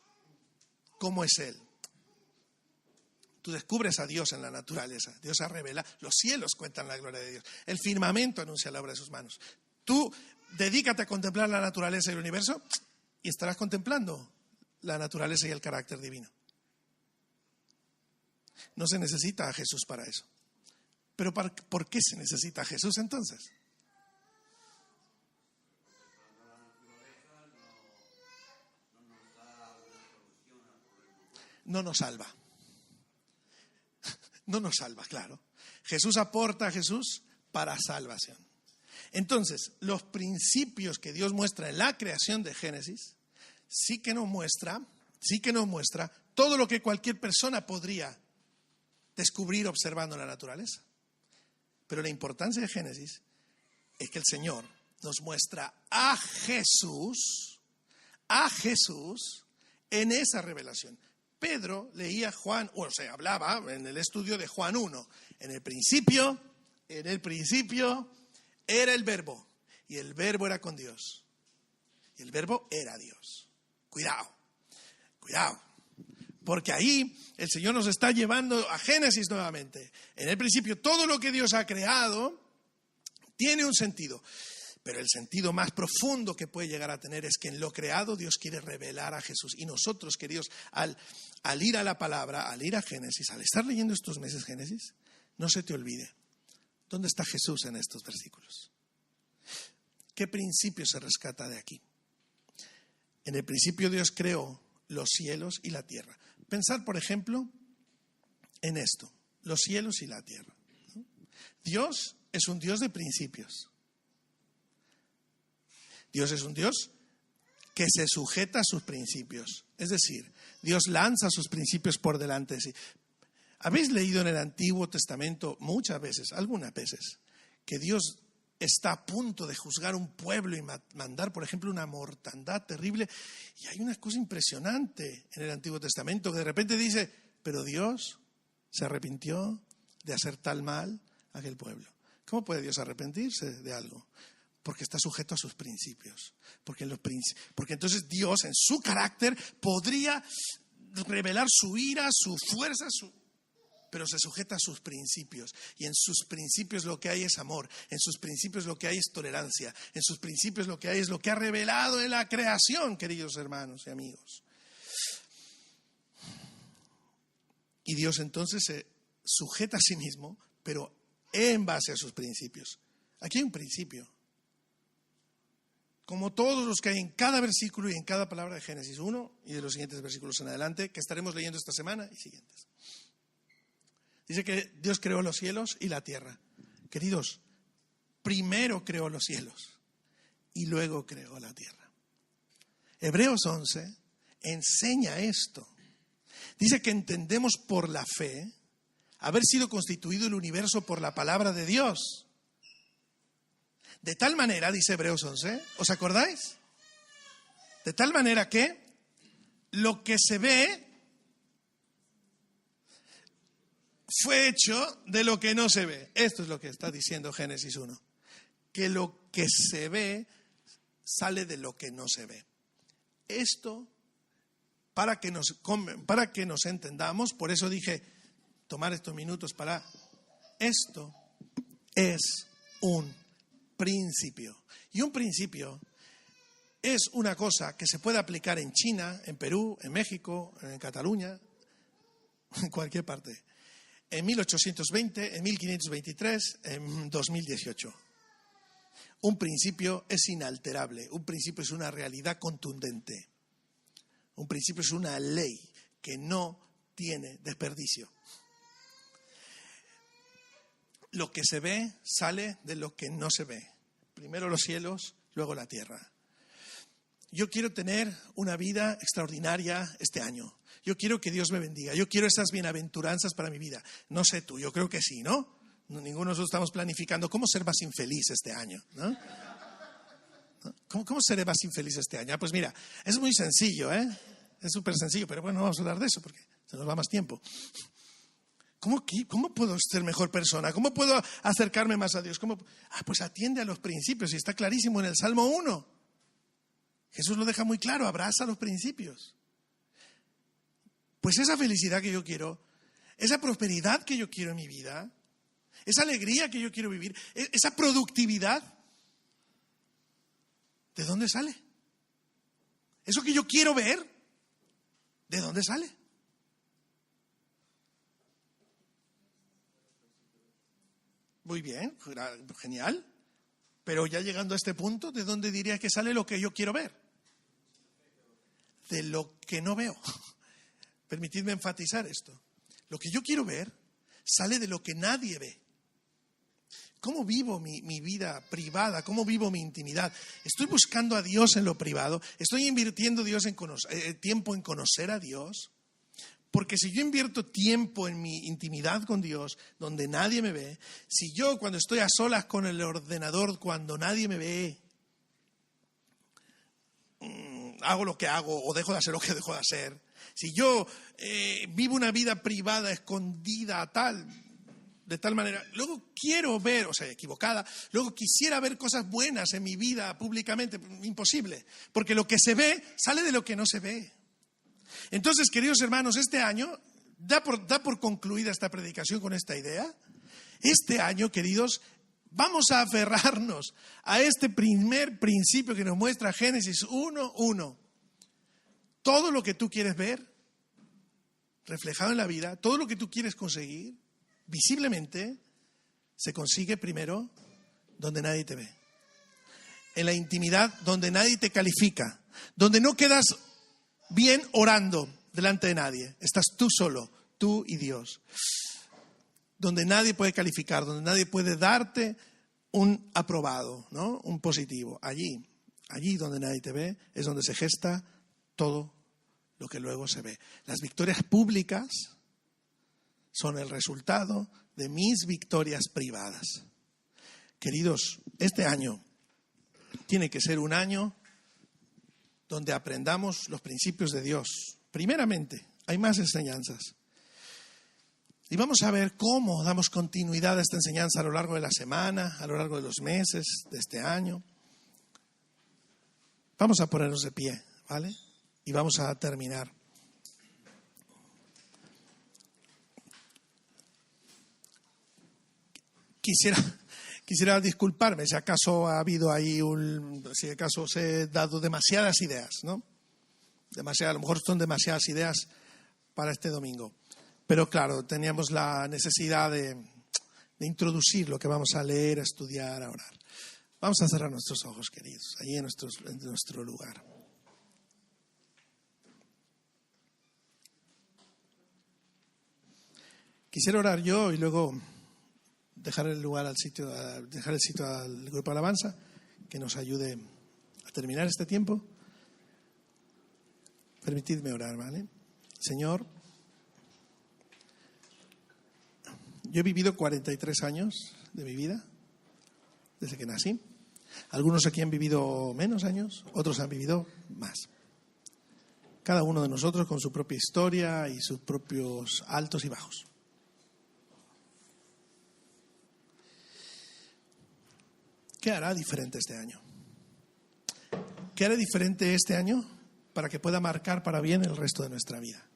¿Cómo es Él? Tú descubres a Dios en la naturaleza. Dios se revela. Los cielos cuentan la gloria de Dios. El firmamento anuncia la obra de sus manos. Tú dedícate a contemplar la naturaleza y el universo y estarás contemplando la naturaleza y el carácter divino. No se necesita a Jesús para eso. Pero ¿por qué se necesita a Jesús entonces? No nos salva. No nos salva, claro. Jesús aporta a Jesús para salvación. Entonces, los principios que Dios muestra en la creación de Génesis sí que nos muestra todo lo que cualquier persona podría descubrir observando la naturaleza. Pero la importancia de Génesis es que el Señor nos muestra a Jesús en esa revelación. Pedro leía hablaba en el estudio de Juan 1. En el principio era el Verbo, y el Verbo era con Dios, y el Verbo era Dios. Cuidado, porque ahí el Señor nos está llevando a Génesis nuevamente. En el principio, todo lo que Dios ha creado tiene un sentido. Pero el sentido más profundo que puede llegar a tener es que en lo creado Dios quiere revelar a Jesús. Y nosotros, queridos, al ir a la palabra, al ir a Génesis, al estar leyendo estos meses Génesis, no se te olvide, ¿dónde está Jesús en estos versículos? ¿Qué principio se rescata de aquí? En el principio Dios creó los cielos y la tierra. Pensad, por ejemplo, en esto, los cielos y la tierra. Dios es un Dios de principios. Dios es un Dios que se sujeta a sus principios. Es decir, Dios lanza sus principios por delante de sí. ¿Habéis leído en el Antiguo Testamento muchas veces, algunas veces, que Dios está a punto de juzgar un pueblo y mandar, por ejemplo, una mortandad terrible? Y hay una cosa impresionante en el Antiguo Testamento que de repente dice, pero Dios se arrepintió de hacer tal mal a aquel pueblo. ¿Cómo puede Dios arrepentirse de algo? Porque está sujeto a sus principios. Porque entonces Dios, en su carácter, podría revelar su ira, su fuerza, pero se sujeta a sus principios. Y en sus principios lo que hay es amor. En sus principios lo que hay es tolerancia. En sus principios lo que hay es lo que ha revelado en la creación, queridos hermanos y amigos. Y Dios entonces se sujeta a sí mismo, pero en base a sus principios. Aquí hay un principio. Como todos los que hay en cada versículo y en cada palabra de Génesis 1 y de los siguientes versículos en adelante, que estaremos leyendo esta semana y siguientes. Dice que Dios creó los cielos y la tierra. Queridos, primero creó los cielos y luego creó la tierra. Hebreos 11 enseña esto. Dice que entendemos por la fe haber sido constituido el universo por la palabra de Dios. De tal manera, dice Hebreos 11, ¿os acordáis? De tal manera que lo que se ve fue hecho de lo que no se ve. Esto es lo que está diciendo Génesis 1. Que lo que se ve sale de lo que no se ve. Esto, para que nos entendamos, por eso dije, tomar estos minutos para... Esto es un principio. Y un principio es una cosa que se puede aplicar en China, en Perú, en México, en Cataluña, en cualquier parte. En 1820, en 1523, en 2018. Un principio es inalterable, un principio es una realidad contundente. Un principio es una ley que no tiene desperdicio. Lo que se ve sale de lo que no se ve. Primero los cielos, luego la tierra. Yo quiero tener una vida extraordinaria este año. Yo quiero que Dios me bendiga. Yo quiero esas bienaventuranzas para mi vida. No sé tú, yo creo que sí, ¿no? Ninguno de nosotros estamos planificando cómo ser más infeliz este año, ¿no? ¿Cómo seré más infeliz este año? Pues mira, es muy sencillo, ¿eh? Es súper sencillo, pero bueno, no vamos a hablar de eso porque se nos va más tiempo. ¿Cómo puedo ser mejor persona? ¿Cómo puedo acercarme más a Dios? Pues atiende a los principios y está clarísimo en el Salmo 1. Jesús lo deja muy claro, abraza los principios. Pues esa felicidad que yo quiero, esa prosperidad que yo quiero en mi vida, esa alegría que yo quiero vivir, esa productividad, ¿de dónde sale? Eso que yo quiero ver, ¿de dónde sale? Muy bien, genial. Pero ya llegando a este punto, ¿de dónde diría que sale lo que yo quiero ver? De lo que no veo. Permitidme enfatizar esto. Lo que yo quiero ver sale de lo que nadie ve. ¿Cómo vivo mi vida privada? ¿Cómo vivo mi intimidad? ¿Estoy buscando a Dios en lo privado? ¿Estoy invirtiendo tiempo en conocer a Dios? Porque si yo invierto tiempo en mi intimidad con Dios, donde nadie me ve, si yo cuando estoy a solas con el ordenador, cuando nadie me ve, hago lo que hago o dejo de hacer lo que dejo de hacer, si yo vivo una vida privada, escondida, de tal manera, luego quiero ver, o sea, equivocada, luego quisiera ver cosas buenas en mi vida públicamente, imposible, porque lo que se ve sale de lo que no se ve. Entonces, queridos hermanos, este año, da por concluida esta predicación con esta idea. Este año, queridos, vamos a aferrarnos a este primer principio que nos muestra Génesis 1:1. Todo lo que tú quieres ver reflejado en la vida, todo lo que tú quieres conseguir, visiblemente, se consigue primero donde nadie te ve. En la intimidad, donde nadie te califica, donde no quedas bien orando delante de nadie. Estás tú solo, tú y Dios. Donde nadie puede calificar, donde nadie puede darte un aprobado, ¿no? Un positivo. Allí donde nadie te ve, es donde se gesta todo lo que luego se ve. Las victorias públicas son el resultado de mis victorias privadas. Queridos, este año tiene que ser un año donde aprendamos los principios de Dios. Primeramente, hay más enseñanzas. Y vamos a ver cómo damos continuidad a esta enseñanza a lo largo de la semana, a lo largo de los meses de este año. Vamos a ponernos de pie, ¿vale? Y vamos a terminar. Quisiera disculparme si acaso ha habido ahí si acaso os he dado demasiadas ideas, ¿no? A lo mejor son demasiadas ideas para este domingo. Pero claro, teníamos la necesidad de introducir lo que vamos a leer, a estudiar, a orar. Vamos a cerrar nuestros ojos, queridos, allí en nuestro lugar. Quisiera orar yo y luego dejar el sitio al grupo de alabanza que nos ayude a terminar este tiempo. Permitidme orar, ¿vale? Señor, yo he vivido 43 años de mi vida, desde que nací. Algunos aquí han vivido menos años, otros han vivido más. Cada uno de nosotros con su propia historia y sus propios altos y bajos. ¿Qué hará diferente este año? ¿Qué hará diferente este año para que pueda marcar para bien el resto de nuestra vida?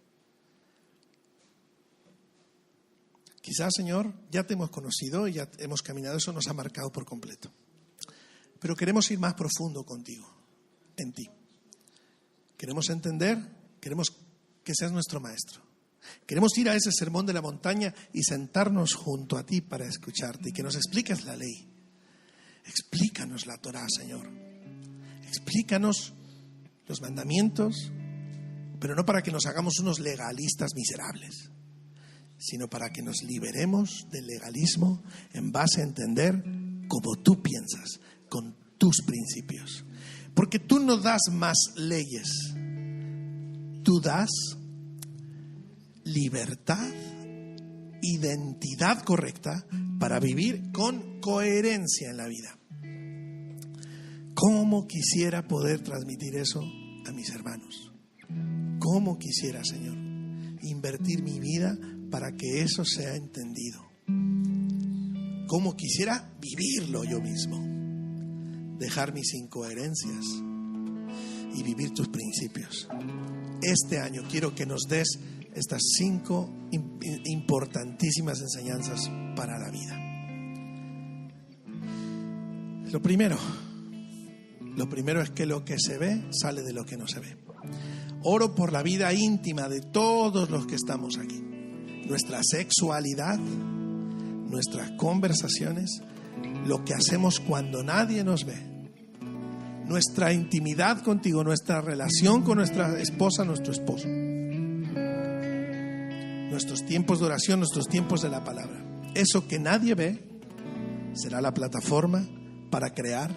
Quizás, Señor, ya te hemos conocido y ya hemos caminado, eso nos ha marcado por completo. Pero queremos ir más profundo contigo, en ti. Queremos entender, queremos que seas nuestro maestro. Queremos ir a ese sermón de la montaña y sentarnos junto a ti para escucharte y que nos expliques la ley. Explícanos la Torá, Señor. Explícanos los mandamientos, pero no para que nos hagamos unos legalistas miserables, sino para que nos liberemos del legalismo en base a entender como tú piensas, con tus principios. Porque tú no das más leyes, tú das libertad, identidad correcta para vivir con coherencia en la vida. ¿Cómo quisiera poder transmitir eso a mis hermanos? ¿Cómo quisiera, Señor, invertir mi vida para que eso sea entendido? ¿Cómo quisiera vivirlo yo mismo? Dejar mis incoherencias y vivir tus principios. Este año quiero que nos des estas 5 importantísimas enseñanzas para la vida. Lo primero es que lo que se ve sale de lo que no se ve. Oro por la vida íntima de todos los que estamos aquí. Nuestra sexualidad, nuestras conversaciones, lo que hacemos cuando nadie nos ve. Nuestra intimidad contigo, nuestra relación con nuestra esposa, nuestro esposo. Nuestros tiempos de oración, nuestros tiempos de la palabra. Eso que nadie ve será la plataforma para crear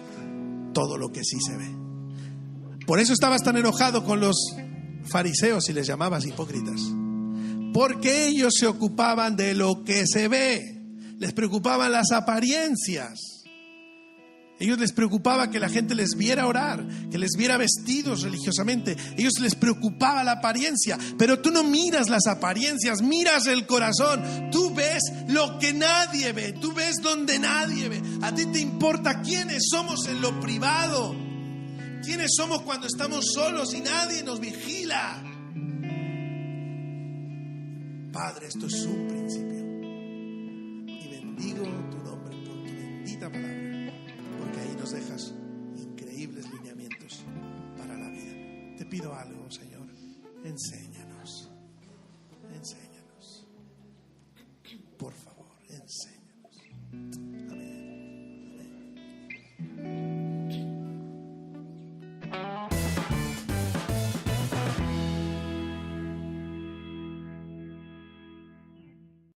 todo lo que sí se ve. Por eso estabas tan enojado con los fariseos y les llamabas hipócritas. Porque ellos se ocupaban de lo que se ve. Les preocupaban las apariencias. Ellos les preocupaba que la gente les viera orar, que les viera vestidos religiosamente. Ellos les preocupaba la apariencia. Pero tú no miras las apariencias, miras el corazón. Tú ves lo que nadie ve, tú ves donde nadie ve. A ti te importa quiénes somos en lo privado, quiénes somos cuando estamos solos y nadie nos vigila. Padre, esto es un principio. Y bendigo tu nombre por tu bendita palabra. Porque ahí nos dejas increíbles lineamientos para la vida. Te pido algo, Señor. Enseña.